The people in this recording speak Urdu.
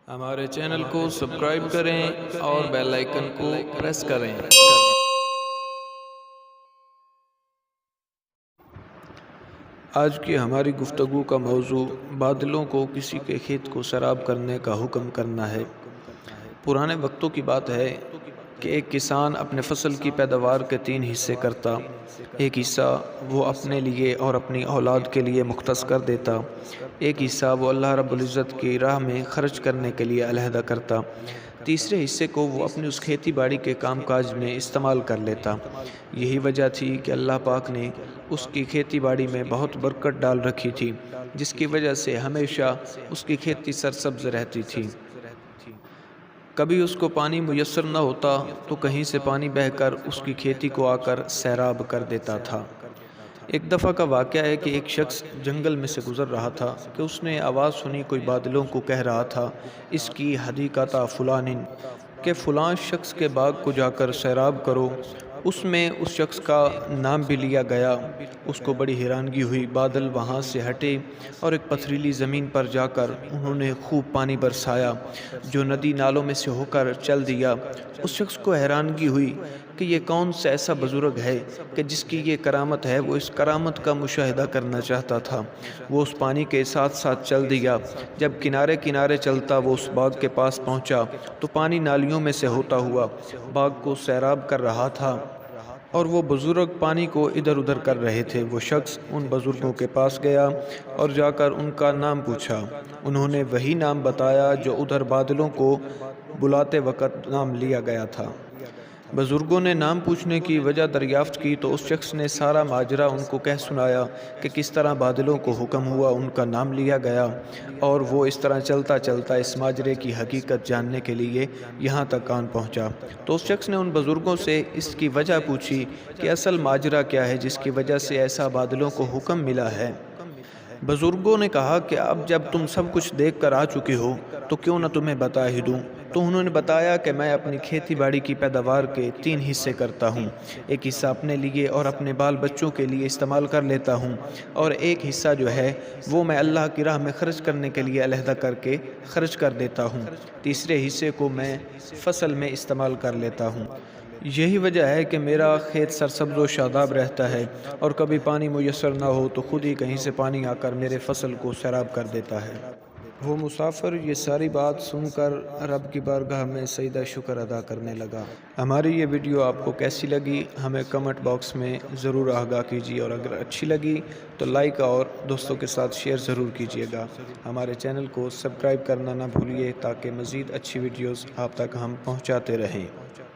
ہمارے چینل کو سبسکرائب کریں اور بیل آئیکن کو پریس کریں۔ آج کی ہماری گفتگو کا موضوع بادلوں کو کسی کے کھیت کو سیراب کرنے کا حکم کرنا ہے۔ پرانے وقتوں کی بات ہے کہ ایک کسان اپنے فصل کی پیداوار کے 3 حصے کرتا۔ ایک حصہ وہ اپنے لیے اور اپنی اولاد کے لیے مختص کر دیتا، ایک حصہ وہ اللہ رب العزت کی راہ میں خرچ کرنے کے لیے علیحدہ کرتا، تیسرے حصے کو وہ اپنی اس کھیتی باڑی کے کام کاج میں استعمال کر لیتا۔ یہی وجہ تھی کہ اللہ پاک نے اس کی کھیتی باڑی میں بہت برکت ڈال رکھی تھی، جس کی وجہ سے ہمیشہ اس کی کھیتی سرسبز رہتی تھی۔ کبھی اس کو پانی میسر نہ ہوتا تو کہیں سے پانی بہہ کر اس کی کھیتی کو آ کر سیراب کر دیتا تھا۔ ایک دفعہ کا واقعہ ہے کہ ایک شخص جنگل میں سے گزر رہا تھا کہ اس نے آواز سنی، کوئی بادلوں کو کہہ رہا تھا، اس کی حدیقۃ فلان، کہ فلاں شخص کے باغ کو جا کر سیراب کرو۔ اس میں اس شخص کا نام بھی لیا گیا۔ اس کو بڑی حیرانگی ہوئی۔ بادل وہاں سے ہٹے اور ایک پتھریلی زمین پر جا کر انہوں نے خوب پانی برسایا، جو ندی نالوں میں سے ہو کر چل دیا۔ اس شخص کو حیرانگی ہوئی کہ یہ کون سا ایسا بزرگ ہے کہ جس کی یہ کرامت ہے۔ وہ اس کرامت کا مشاہدہ کرنا چاہتا تھا۔ وہ اس پانی کے ساتھ ساتھ چل دیا۔ جب کنارے کنارے چلتا وہ اس باغ کے پاس پہنچا تو پانی نالیوں میں سے ہوتا ہوا باغ کو سیراب کر رہا تھا، اور وہ بزرگ پانی کو ادھر ادھر کر رہے تھے۔ وہ شخص ان بزرگوں کے پاس گیا اور جا کر ان کا نام پوچھا۔ انہوں نے وہی نام بتایا جو ادھر بادلوں کو بلاتے وقت نام لیا گیا تھا۔ بزرگوں نے نام پوچھنے کی وجہ دریافت کی تو اس شخص نے سارا ماجرا ان کو کہہ سنایا کہ کس طرح بادلوں کو حکم ہوا، ان کا نام لیا گیا، اور وہ اس طرح چلتا چلتا اس ماجرے کی حقیقت جاننے کے لیے یہاں تک آن پہنچا۔ تو اس شخص نے ان بزرگوں سے اس کی وجہ پوچھی کہ اصل ماجرا کیا ہے جس کی وجہ سے ایسا بادلوں کو حکم ملا ہے۔ بزرگوں نے کہا کہ اب جب تم سب کچھ دیکھ کر آ چکے ہو تو کیوں نہ تمہیں بتا ہی دوں۔ تو انہوں نے بتایا کہ میں اپنی کھیتی باڑی کی پیداوار کے 3 حصے کرتا ہوں۔ ایک حصہ اپنے لیے اور اپنے بال بچوں کے لیے استعمال کر لیتا ہوں، اور ایک حصہ جو ہے وہ میں اللہ کی راہ میں خرچ کرنے کے لیے علیحدہ کر کے خرچ کر دیتا ہوں، تیسرے حصے کو میں فصل میں استعمال کر لیتا ہوں۔ یہی وجہ ہے کہ میرا کھیت سرسبز و شاداب رہتا ہے، اور کبھی پانی میسر نہ ہو تو خود ہی کہیں سے پانی آ کر میرے فصل کو سیراب کر دیتا ہے۔ وہ مسافر یہ ساری بات سن کر رب کی بارگاہ میں سجدہ شکر ادا کرنے لگا۔ ہماری یہ ویڈیو آپ کو کیسی لگی ہمیں کمنٹ باکس میں ضرور آگاہ کیجیے، اور اگر اچھی لگی تو لائک اور دوستوں کے ساتھ شیئر ضرور کیجیے گا۔ ہمارے چینل کو سبسکرائب کرنا نہ بھولیے تاکہ مزید اچھی ویڈیوز آپ تک ہم پہنچاتے رہیں۔